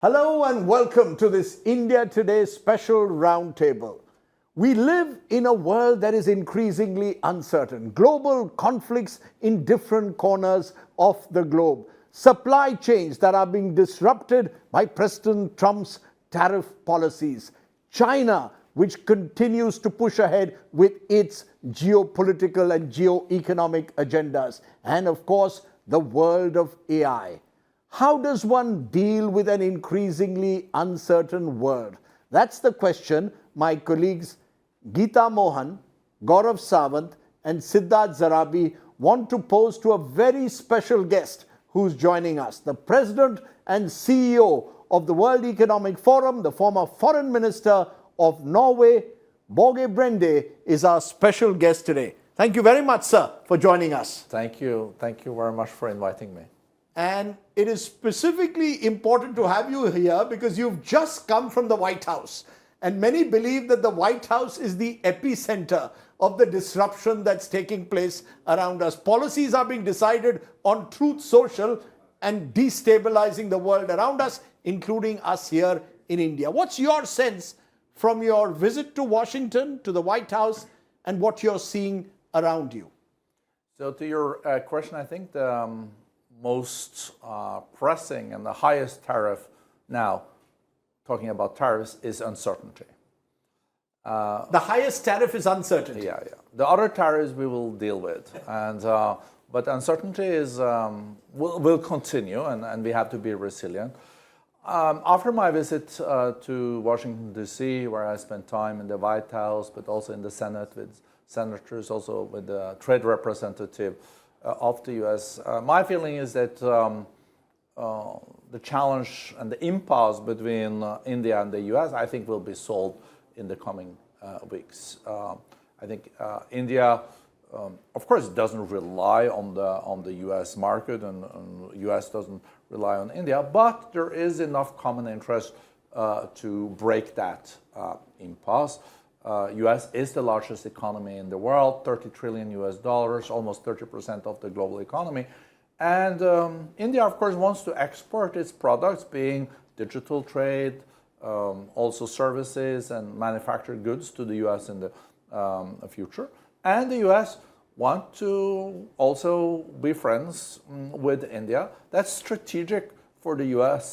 Hello and welcome to this India Today special roundtable. We live in a world that is increasingly uncertain. Global conflicts in different corners of the globe. Supply chains that are being disrupted by President Trump's tariff policies. China, which continues to push ahead with its geopolitical and geo-economic agendas. And of course, the world of AI. How does one deal with an increasingly uncertain world? That's the question my colleagues Geeta Mohan, Gaurav Sawant and Siddharth Zarabi want to pose to a very special guest who's joining us. The President and CEO of the World Economic Forum, the former Foreign Minister of Norway, Børge Brende, is our special guest today. Thank you very much, sir, for joining us. Thank you. Thank you very much for inviting me. And it is specifically important to have you here because you've just come from the White House. And many believe that the White House is the epicenter of the disruption that's taking place around us. Policies are being decided on Truth Social and destabilizing the world around us, including us here in India. What's your sense from your visit to Washington, to the White House, and what you're seeing around you? So to your question, I think the most pressing and the highest tariff now, talking about tariffs, is uncertainty. The highest tariff is uncertainty. Yeah. The other tariffs we will deal with, and but uncertainty is will continue, and we have to be resilient. After my visit to Washington D.C., where I spent time in the White House, but also in the Senate with senators, also with the trade representative of the U.S. My feeling is that the challenge and the impasse between India and the U.S., I think, will be solved in the coming weeks. I think India, of course, doesn't rely on the U.S. market, and U.S. doesn't rely on India, but there is enough common interest to break that impasse. U.S. is the largest economy in the world, $30 trillion, almost 30% of the global economy. And India, of course, wants to export its products, being digital trade, also services and manufactured goods to the U.S. in the future. And the U.S. want to also be friends with India. That's strategic for the U.S.